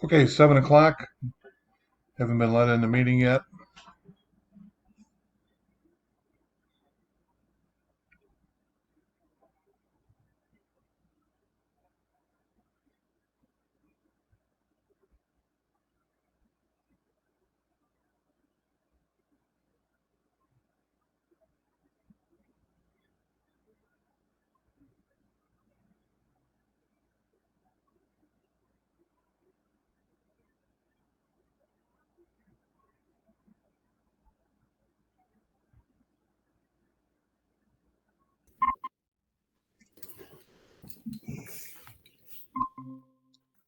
Okay, 7 o'clock. Haven't been let in the meeting yet.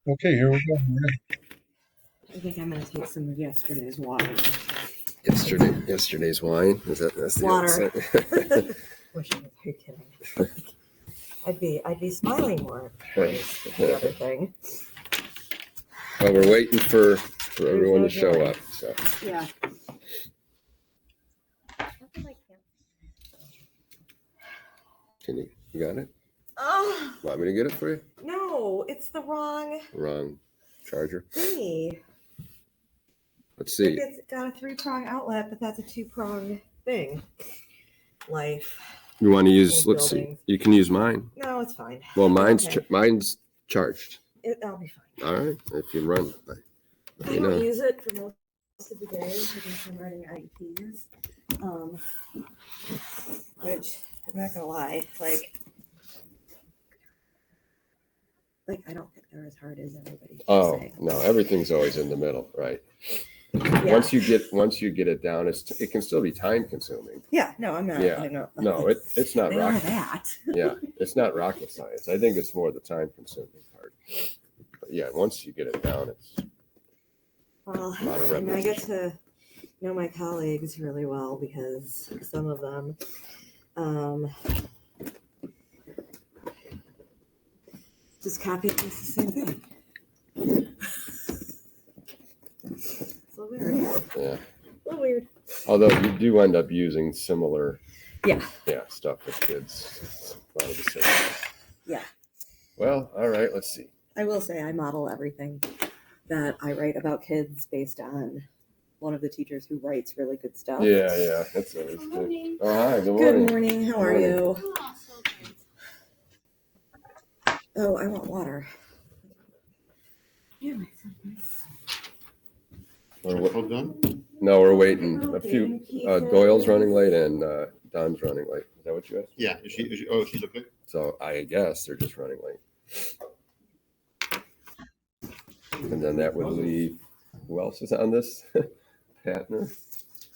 Okay, here we go. I think I'm gonna take some of yesterday's water. Yesterday's wine. That's the Water. Old Wish I was kidding. I'd be smiling more. The other thing. Well, we're waiting for everyone to show up. So Yeah. you got it? Oh Want me to get it for you? no, it's the wrong Charger. thingy. Let's see. It's got a 3-prong outlet, but that's a 2-prong thing. Life. You want to use? Old Let's buildings. see. You can use mine. No, it's fine. Well, mine's Okay. mine's charged. I'll be fine. All right. If you run, I don't use it for most of the day because I'm writing IEPs. Which I'm not gonna lie, like I don't think they're as hard as everybody. Oh no, everything's always in the middle, right? Yeah. Once you get it down, it can still be time consuming. Yeah, no, I'm not. Yeah. I know. No, it's not They are rocket. that. Yeah, it's not rocket science. I think it's more the time consuming part. But yeah, once you get it down, it's Well, a lot of and I get repetition. to know my colleagues really well because some of them just copy and paste the same thing. It's a little weird. Yeah. A little weird. Although you do end up using similar Yeah. stuff with kids. It's a lot of the same. Yeah. Well, all right, let's see. I will say I model everything that I write about kids based on one of the teachers who writes really good stuff. Yeah, that's always good. Oh, hi, good Good morning. morning. How are you? Oh, I want water. Yeah, All done? No, we're waiting. A few. Doyle's running late and Don's running late. Is that what you asked? Yeah. Is she? Oh, she's okay. So I guess they're just running late. And then that would leave. Who else is on this? Patner?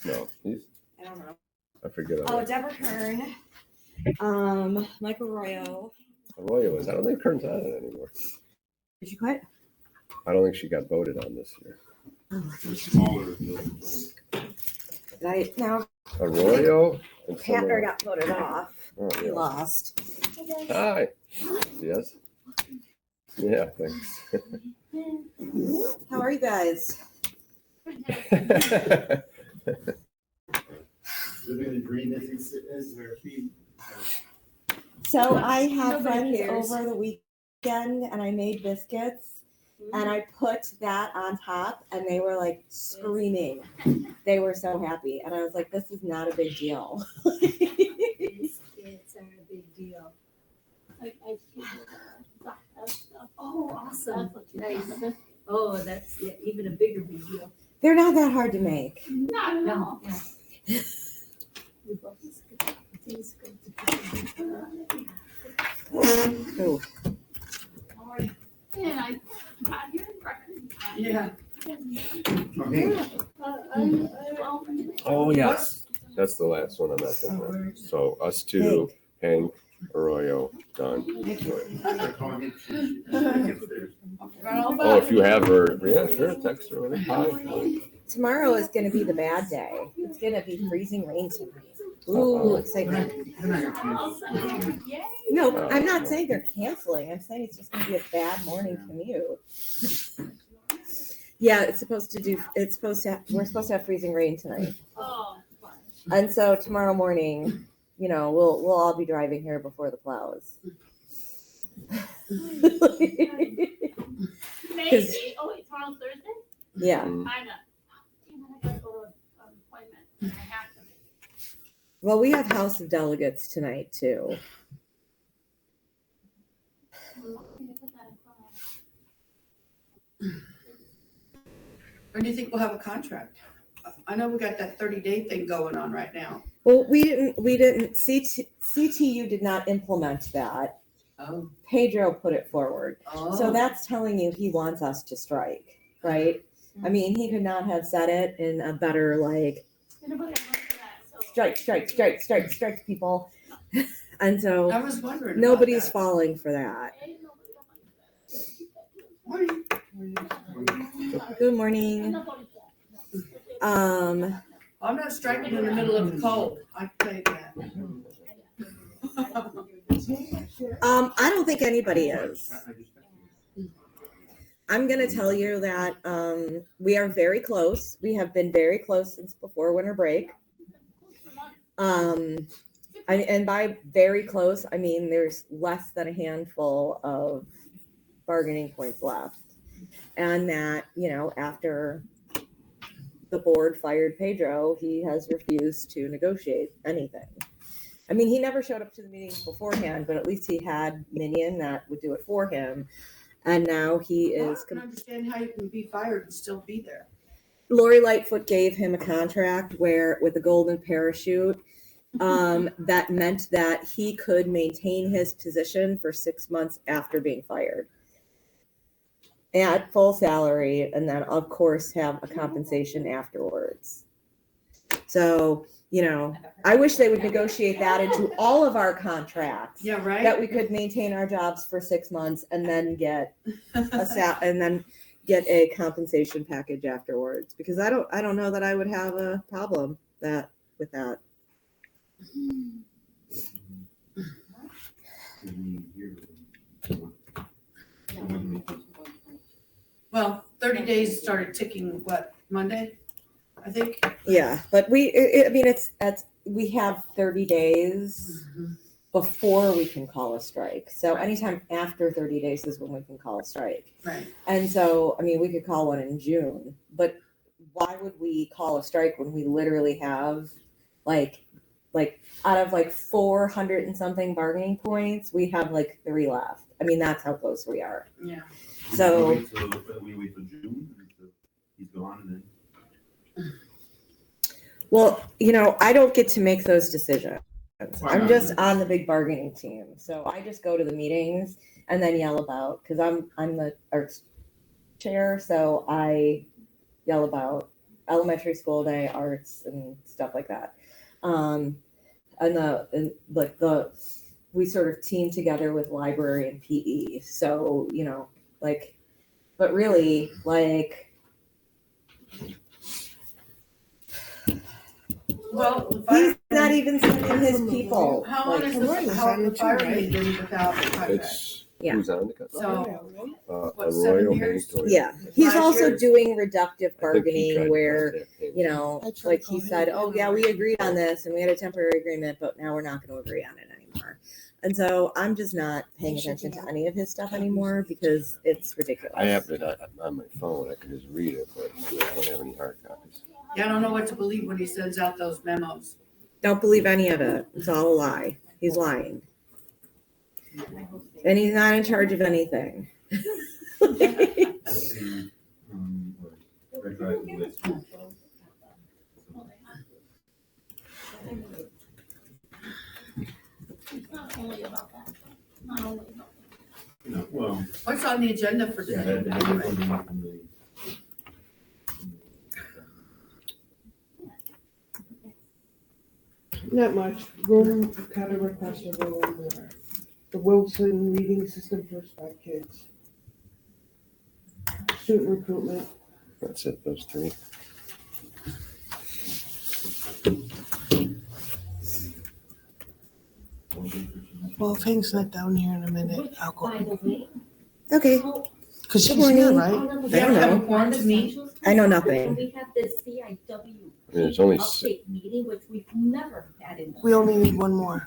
No, I don't know. I forget. Oh, Deborah Kern. Michael Royo. Arroyo is. I don't think Kern's on it anymore. Did you quit? I don't think she got voted on this year. Smaller. Right now, Arroyo and Patner got voted off. Oh, He yeah. lost. Hi. Yes. Yeah. Thanks. How are you guys? Living the dream is where he. So I had Nobody friends cares. over the weekend and I made biscuits and I put that on top and they were like screaming. They were so happy. And I was like, this is not a big deal. Biscuits are a big deal. I oh, awesome. Nice. Oh, that's even a bigger big deal. They're not that hard to make. Not at all. Ooh. And I got here in record time. Yeah. Oh yes. That's the last one on that thing. So us two, Hank, Arroyo, Don. Oh, if you have her, yeah, sure, text her. Hi. Tomorrow is going to be the bad day. It's going to be freezing rain tonight. Ooh, excitement. No, I'm not saying they're canceling. I'm saying it's just going to be a bad morning commute. Yeah, we're supposed to have freezing rain tonight. Oh, And so tomorrow morning, we'll all be driving here before the plows. Maybe. Oh, wait, tomorrow's Thursday? Yeah. I know. Damn it, I gotta go to an appointment. I have to. Well, we have House of Delegates tonight too. When do you think we'll have a contract? I know we got that 30-day thing going on right now. Well, we didn't, CTU did not implement that. Oh. Pedro put it forward. Oh. So that's telling you he wants us to strike, right? I mean, he could not have said it in a better, like, strike, people. And so I was wondering. about nobody's that. falling for that. Morning. Good morning. I'm not striking in the middle of the cold. I can tell you that. I don't think anybody is. I'm going to tell you that we are very close. We have been very close since before winter break. And by very close, I mean there's less than a handful of bargaining points left. And that, you know, after the board fired Pedro, he has refused to negotiate anything. I mean, he never showed up to the meetings beforehand, but at least he had Minion that would do it for him. And now he is. I don't understand how you can be fired and still be there. Lori Lightfoot gave him a contract where with a golden parachute that meant that he could maintain his position for 6 months after being fired at full salary, and then of course have a compensation afterwards. So, you know, I wish they would negotiate that into all of our contracts. Yeah, right. That we could maintain our jobs for 6 months and then get get a compensation package afterwards, because I don't know that I would have a problem with that. Well, 30 days started ticking, what, Monday, I think? Yeah, but we have 30 days before we can call a strike. So anytime after 30 days is when we can call a strike. Right. And so, I mean, we could call one in June, but why would we call a strike when we literally have like out of like 400 and something bargaining points, we have like 3 left. I mean, that's how close we are. Yeah. So we wait till June until he's gone and then. well, you know, I don't get to make those decisions. I'm just on the big bargaining team. So I just go to the meetings and then yell about, because I'm the arts chair, so I yell about elementary school day, arts, and stuff like that. We sort of team together with library and PE. So, you know, like, but really, like, Well, he's not even sending his people. How long is the firing been without a contract? It's, Yeah. who's on the cut? So, what, Arroyo 7 years? Hank. Yeah, he's 5 also years. doing reductive I think he tried bargaining to where, contact him. you know, like he said, oh yeah, we agreed on this and we had a temporary agreement, but now we're not going to agree on it anymore. And so I'm just not paying attention to any of his stuff anymore because it's ridiculous. I have it on my phone. I can just read it, but I don't have any hard copies. Yeah, I don't know what to believe when he sends out those memos. Don't believe any of it. It's all a lie. He's lying. And he's not in charge of anything. It's not only about that. Not only about that. Well. What's on the agenda for today? Anyway? Not much. Room kind of requested a little more. The Wilson reading system for SPEC kids. Student recruitment. That's it, those 3. Well, if Hank's not down here in a minute, I'll go. By the way. Okay. Because Good she's here, morning. right? I don't know. Want to meet? I know nothing. We have this CIW There's only update meeting, which we've never had in. We only need one more.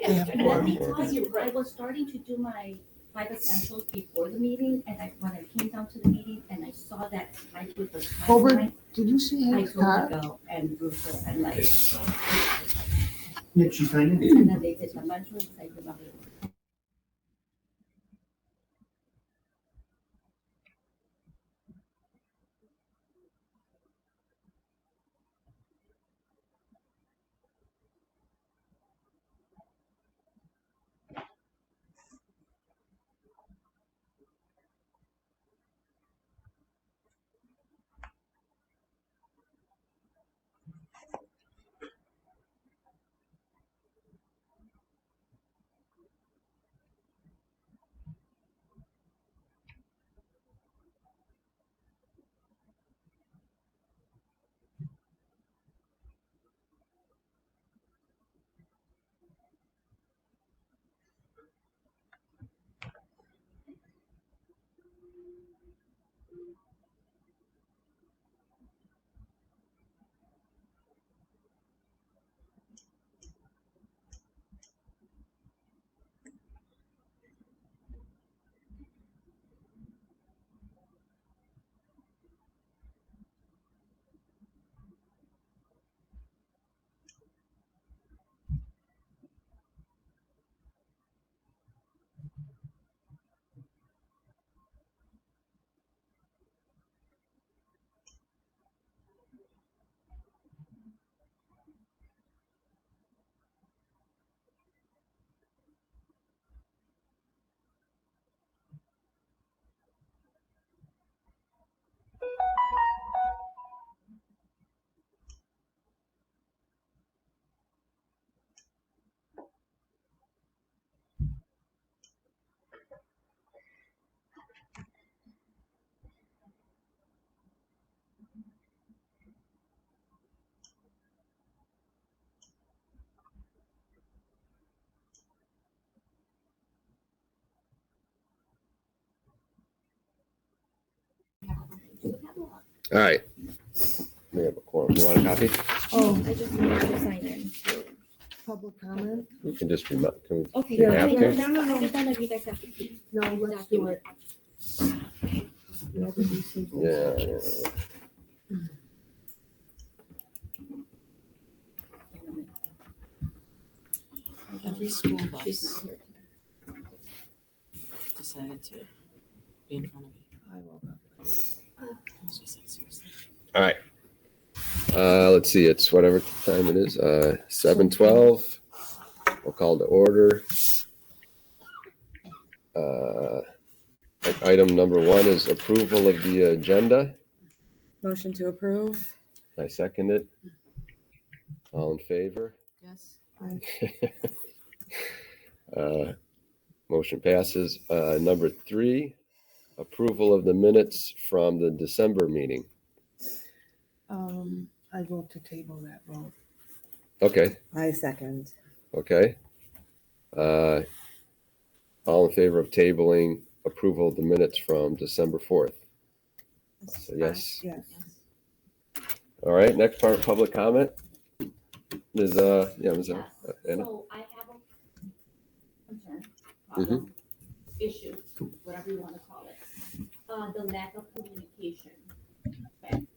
And have let me one. tell you, I was starting to do my 5 essentials before the meeting, and when I came down to the meeting and I saw that slide with the Colbert, timeline, did you see I his told car? Miguel and Russo and like, Yeah, she signed in. and then they did the mentoring, I remember. All right. We have a quorum. You want a copy? Oh, I just need to sign in. public comment? We can just can we, Okay, you I have mean, to? No, no, no. I just don't know if you guys have to keep. No, let's do it. Yeah. Every school She's bus not here. decided to be in front of you. I will. I was just like, seriously. All right. Let's see. It's whatever time it is. 7:12. We'll call to order. Item number 1 is approval of the agenda. Motion to approve. I second it. All in favor? Yes. Motion passes. Number 3, approval of the minutes from the December meeting. I vote to table that vote. Okay. I second. Okay. All in favor of tabling approval of the minutes from December 4th? So yes. Yes. All right. Next part, public comment. Ms. Yes, Anna. so I have a concern, problem, issue, whatever you want to call it. The lack of communication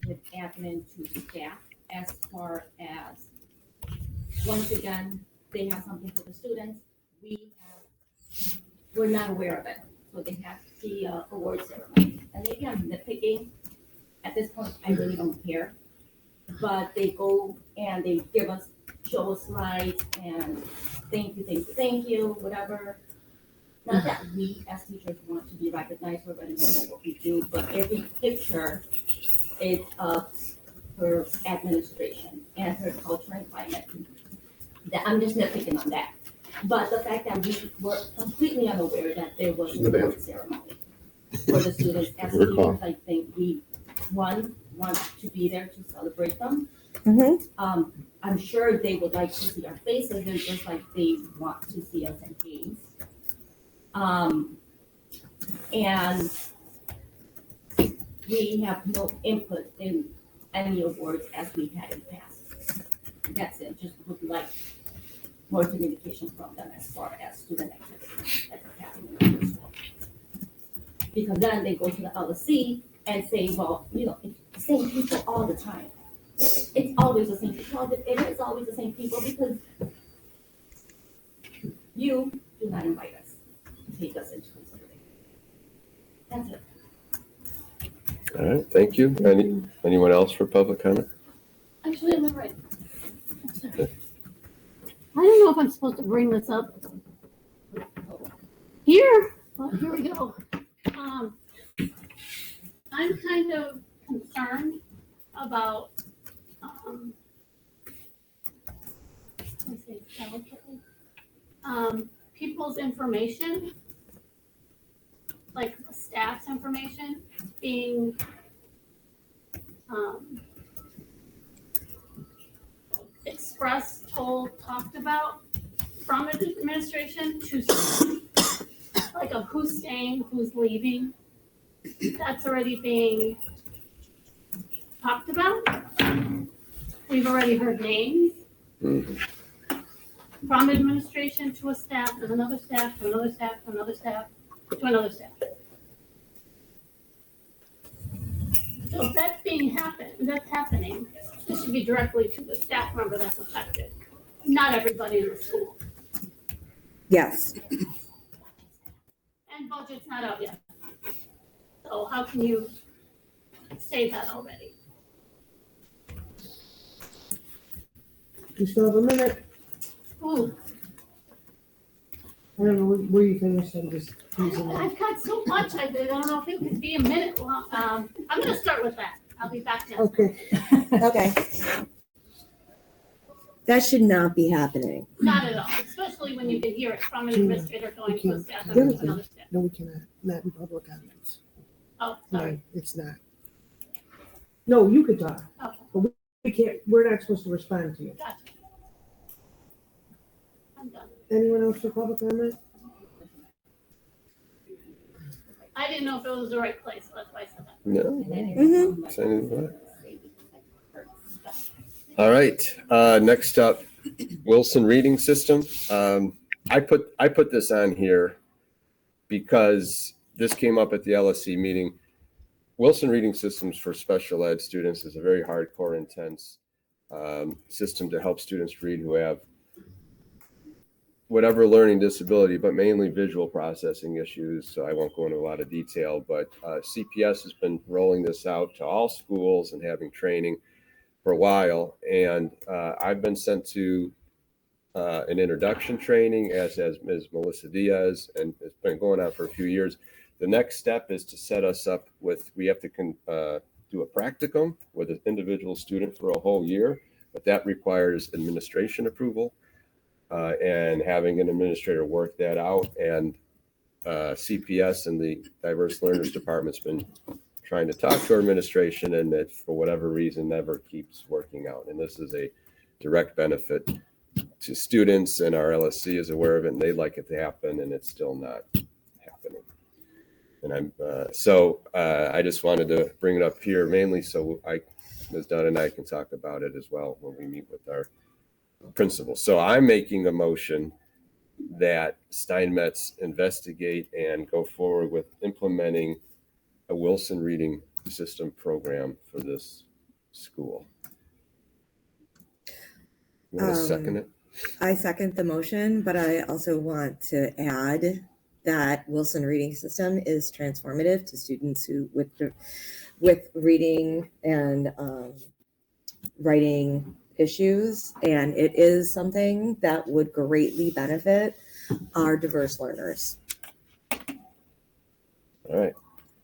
with admin to staff as far as, once again, they have something for the students, we're not aware of it. So they have the award ceremony. And maybe I'm nitpicking. At this point, I really don't care. But they go and they show us slides and thank you, whatever. Not that we as teachers want to be recognized for what we do, but every picture is of her administration and her culture and climate. I'm just nitpicking on that. But the fact that we were completely unaware that there was an award ceremony for the students as teachers, I think we, want to be there to celebrate them. Mm-hmm. I'm sure they would like to see our faces, they're just like they want to see us engaged. And we have no input in any awards as we had in the past. That's it, just would like more communication from them as far as student activities that are happening in the school. Because then they go to the LSC and say, well, it's the same people all the time. It's always the same people. Well, it is always the same people because you do not invite us to take us into consideration. That's it. All right, thank you. Anyone else for public comment? Actually, I'm right. I don't know if I'm supposed to bring this up here, but here we go. I'm kind of concerned about, let me say it delicately, people's information, like the staff's information, being expressed, told, talked about from administration to like of who's staying, who's leaving. That's already being talked about. We've already heard names from administration to a staff, to another staff, to another staff, to another staff, to another staff. So if that's happening, it should be directly to the staff member that's affected, not everybody in the school. Yes. And budget's not out yet. So how can you say that already? You still have a minute. Ooh, I don't know where you finished. I'm just teasing you. I've got so much I did. I don't know if it could be a minute long. I'm gonna start with that. I'll be back next. Okay. Okay. That should not be happening. Not at all, especially when you can hear it from an administrator going to a staff Yeah. member to another staff. No, we cannot. Not in public comments. Oh, No, sorry. it's not. No, you could talk. Okay, We can't, we're not supposed to respond to you. gotcha. I'm done. Anyone else for public comment? I didn't know if it was the right place, so that's why I said that. No. Mhm. Say anything about it? All right, next up, Wilson Reading System. I put this on here because this came up at the LSC meeting. Wilson Reading Systems for special ed students is a very hardcore, intense system to help students read who have whatever learning disability, but mainly visual processing issues. So I won't go into a lot of detail, but CPS has been rolling this out to all schools and having training for a while. And I've been sent to an introduction training, as has Ms. Melissa Diaz, and it's been going on for a few years. The next step is to set us up with, we have to do a practicum with an individual student for a whole year, but that requires administration approval and having an administrator work that out. And CPS and the Diverse Learners Department's been trying to talk to our administration, and it, for whatever reason, never keeps working out. And this is a direct benefit to students, and our LSC is aware of it, and they'd like it to happen, and it's still not happening. And I just wanted to bring it up here mainly so Ms. Dunn and I can talk about it as well when we meet with our principals. So I'm making a motion that Steinmetz investigate and go forward with implementing a Wilson Reading System program for this school. You want to second it? I second the motion, but I also want to add that Wilson Reading System is transformative to students who with reading and writing issues, and it is something that would greatly benefit our diverse learners. All right.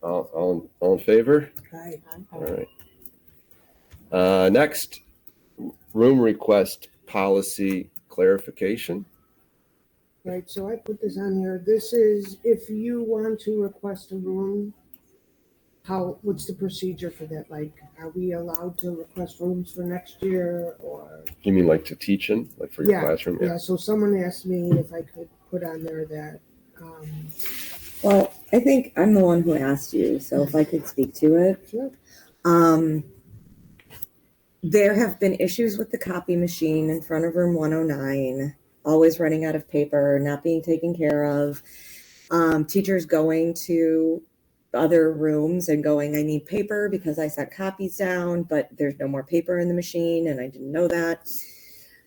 All in favor? Hi. All right. Next, room request policy clarification. Right, so I put this on here. This is if you want to request a room, what's the procedure for that? Like, are we allowed to request rooms for next year, or? You mean like to teach in, like for your classroom? Yeah, so someone asked me if I could put on there that, Well, I think I'm the one who asked you, so if I could speak to it. Sure. There have been issues with the copy machine in front of room 109, always running out of paper, not being taken care of. Teachers going to other rooms and going, I need paper because I sent copies down, but there's no more paper in the machine and I didn't know that.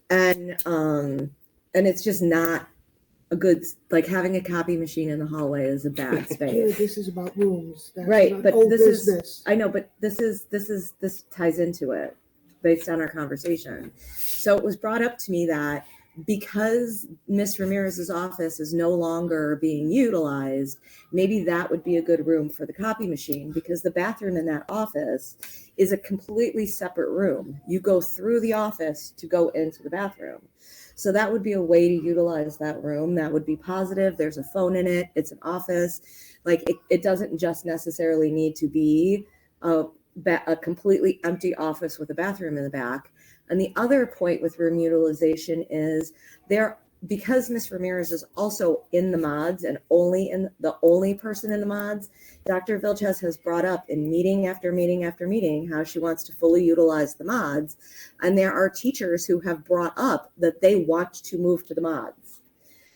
And it's just not a good, like having a copy machine in the hallway is a bad Here, space. this is about rooms. That's Right, not but old this is- business. I know, but this ties into it based on our conversation. So it was brought up to me that because Miss Ramirez's office is no longer being utilized, maybe that would be a good room for the copy machine, because the bathroom in that office is a completely separate room. You go through the office to go into the bathroom. So that would be a way to utilize that room. That would be positive. There's a phone in it. It's an office. Like it doesn't just necessarily need to be a completely empty office with a bathroom in the back. And the other point with room utilization is because Ms. Ramirez is also in the mods and the only person in the mods, Dr. Vilches has brought up in meeting after meeting after meeting how she wants to fully utilize the mods. And there are teachers who have brought up that they want to move to the mods.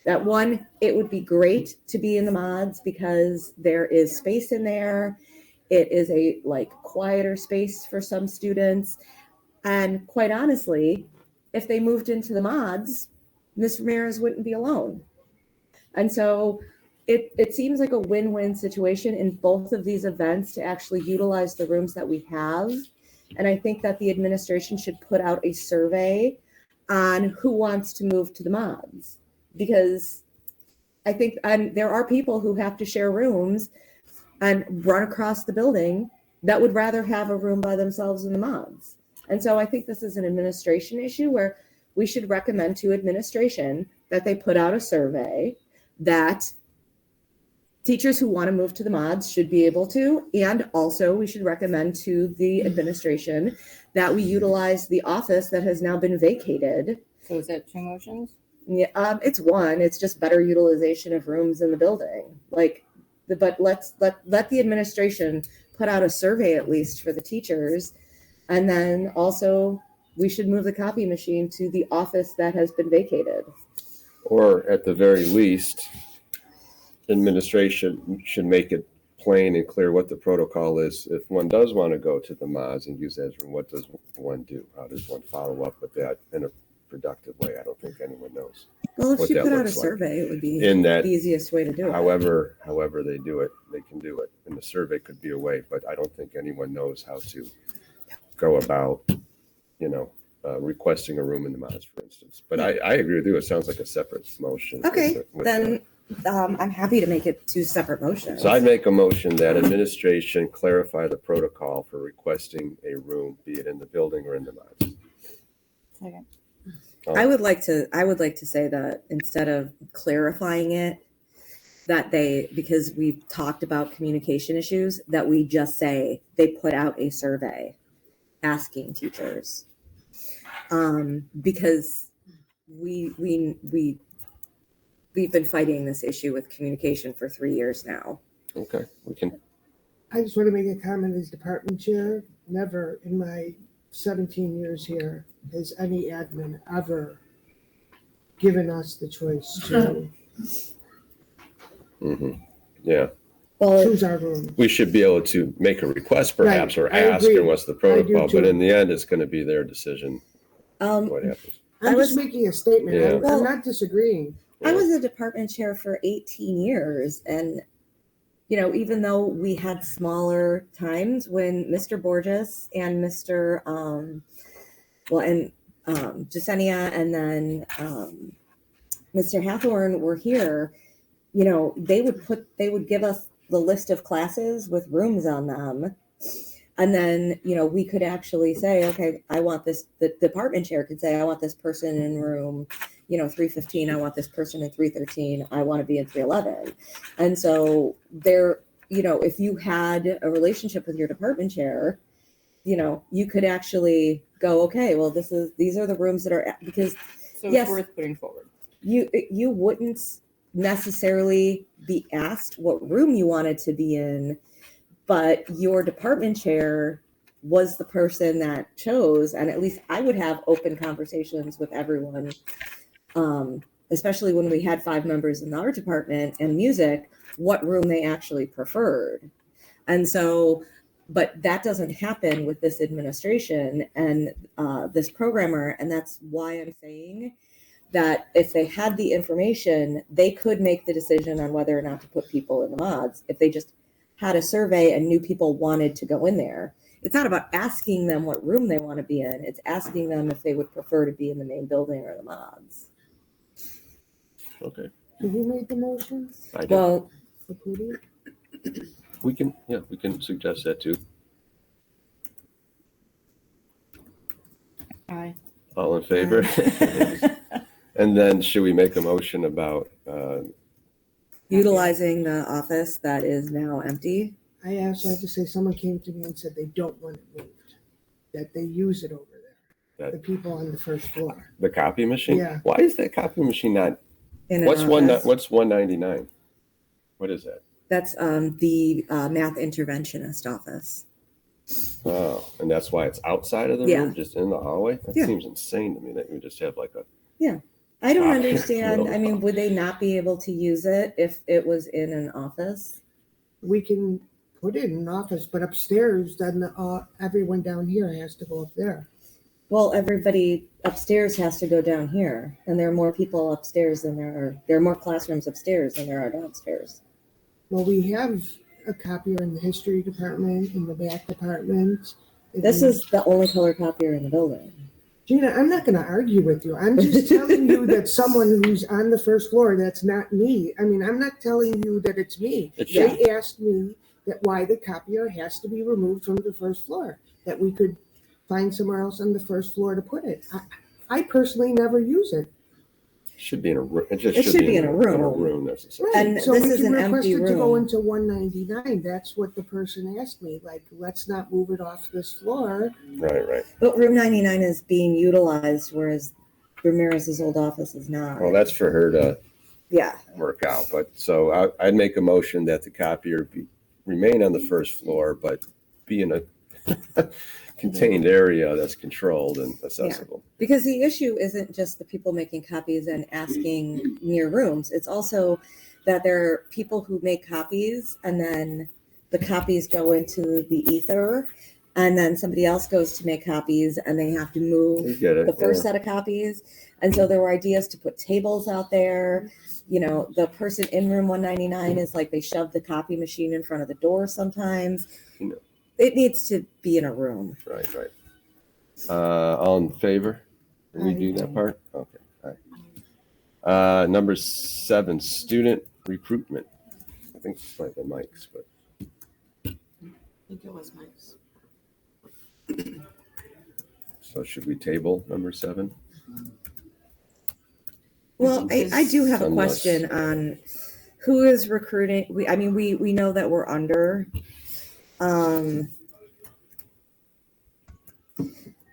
That one, it would be great to be in the mods because there is space in there. It is a quieter space for some students. And quite honestly, if they moved into the mods, Ms. Ramirez wouldn't be alone. And so it seems like a win-win situation in both of these events to actually utilize the rooms that we have. And I think that the administration should put out a survey on who wants to move to the mods. Because I think there are people who have to share rooms and run across the building that would rather have a room by themselves in the mods. And so I think this is an administration issue where we should recommend to administration that they put out a survey that teachers who want to move to the mods should be able to. And also we should recommend to the administration that we utilize the office that has now been vacated. So is that 2 motions? Yeah, it's one. It's just better utilization of rooms in the building. But let the administration put out a survey at least for the teachers. And then also we should move the copy machine to the office that has been vacated. Or at the very least, administration should make it plain and clear what the protocol is. If one does want to go to the mods and use that as room, what does one do? How does one follow up with that in a productive way? I don't think anyone knows. Well, if what she that put out a looks like. survey, it would be In that, the easiest way to do it. however they do it, they can do it. And the survey could be a way, but I don't think anyone knows how to go about, requesting a room in the mods, for instance. But I agree with you. It sounds like a separate motion. Okay, then I'm happy to make it 2 separate motions. So I make a motion that administration clarify the protocol for requesting a room, be it in the building or in the mods. Second. I would like to say that instead of clarifying it, that because we've talked about communication issues, that we just say they put out a survey asking teachers. Because we've been fighting this issue with communication for 3 years now. Okay, we can. I just want to make a comment as department chair. Never in my 17 years here has any admin ever given us the choice to Yeah, Well, choose our room. we should be able to make a request perhaps, Right, or I ask, agree. and what's the protocol, too. but in the end, it's going to be their decision what happens. I'm I was- just making a statement. Yeah. I'm not disagreeing. I was a department chair for 18 years. And, even though we had smaller times when Mr. Borges and Mr. Jasenia and then Mr. Hathorn were here, they would give us the list of classes with rooms on them. And then, we could actually say, okay, I want this, the department chair could say, I want this person in room, 315. I want this person in 313. I want to be in 311. And so if you had a relationship with your department chair, you could actually go, okay, well, these are the rooms that are, because So Yes. it's worth putting forward. you wouldn't necessarily be asked what room you wanted to be in, but your department chair was the person that chose. And at least I would have open conversations with everyone, especially when we had 5 members in our department and music, what room they actually preferred. And so, but that doesn't happen with this administration and this programmer. And that's why I'm saying that if they had the information, they could make the decision on whether or not to put people in the mods. If they just had a survey and knew people wanted to go in there. It's not about asking them what room they want to be in. It's asking them if they would prefer to be in the main building or the mods. Okay. So who made the motion? I do. Well, For Pootie? We can suggest that too. Aye. All in favor? And then should we make a motion about, utilizing the office that is now empty. I also have to say, someone came to me and said they don't want it moved, that they use it over there. That- The people on the first floor. the copy machine? Yeah. Why is that copy machine not, In an what's office. 199? What is that? That's the math interventionist office. Oh, and that's why it's outside of the Yeah. room, just in the hallway? That Yeah. seems insane to me that you just have like a, I don't Ah, understand. no. I mean, would they not be able to use it if it was in an office? We can put it in an office, but upstairs, then everyone down here has to go up there. Well, everybody upstairs has to go down here, and there are more people upstairs than there are more classrooms upstairs than there are downstairs. Well, we have a copier in the history department, in the back department. This is the only color copier in the building. Gina, I'm not going to argue with you. I'm just telling you that someone who's on the first floor, that's not me. I mean, I'm not telling you that it's me. It's They asked me that why the copier has to be removed from the first floor, that we could find somewhere else on the first floor to put it. I personally never use it. should be in a room. It just It should be in a room. room necessarily. And so this we is can an request empty it to go room. into 199. That's what the person asked me. Like, let's not move it off this floor. Right. But room 99 is being utilized, whereas Ramirez's old office is not. Well, that's for her to Yeah. work out. But so I'd make a motion that the copier remain on the first floor, but be in a contained area that's controlled and accessible. Because the issue isn't just the people making copies and asking near rooms. It's also that there are people who make copies and then the copies go into the ether and then somebody else goes to make copies and they have to We move get it. the first set of copies. And so there were ideas to put tables out there. You know, the person in room 199 is like they shove the copy machine in front of the door sometimes. You know. It needs to be in a room. Right. All in favor? Did we do that part? Okay. All right. Number 7, student recruitment. I think it's like the mics, but I think it was Mike's. so should we table number 7? Well, I do have a Unless- question on who is recruiting. We know that we're under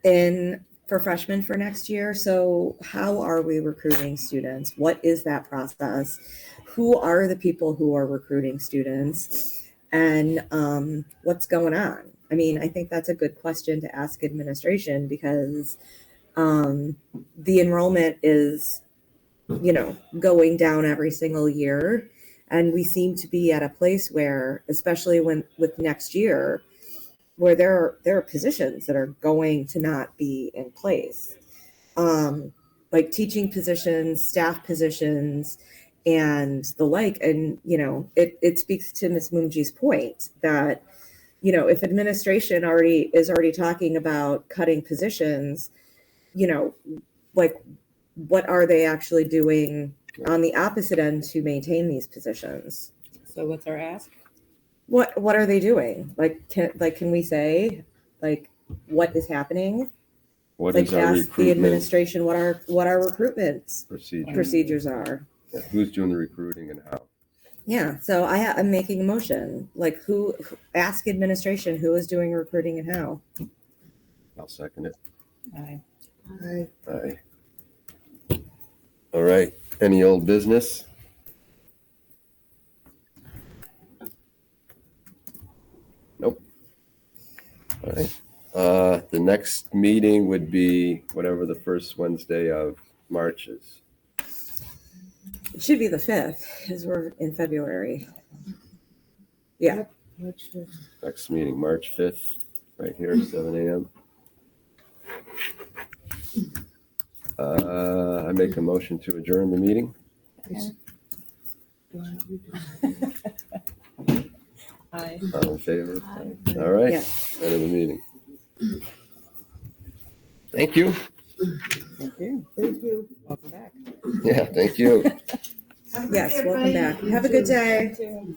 in for freshmen for next year. So how are we recruiting students? What is that process? Who are the people who are recruiting students? And what's going on? I mean, I think that's a good question to ask administration because the enrollment is, going down every single year. And we seem to be at a place where, especially with next year, where there are positions that are going to not be in place, like teaching positions, staff positions, and the like. And, it speaks to Ms. Munji's point that, if administration is already talking about cutting positions, like what are they actually doing on the opposite end to maintain these positions? So what's our ask? What are they doing? Can we say what is happening? What Like is our ask the recruitment administration what our recruitment procedure? procedures are. Yeah, who's doing the recruiting and how? Yeah, so I'm making a motion. Like who ask administration who is doing recruiting and how? I'll second it. Aye. Aye. All right. Any old business? Nope. All right. The next meeting would be whatever the first Wednesday of March is. It should be the 5th because we're in February. Yeah. March 5th. Next meeting, March 5th, right here, 7 a.m. I make a motion to adjourn the meeting. Aye. All in favor? All right, Yes. end of the meeting. Thank you. Thank you. Thank you. Welcome back. Yeah, thank you. Have a good Yes, day, welcome everybody. back. Have a good day. You too.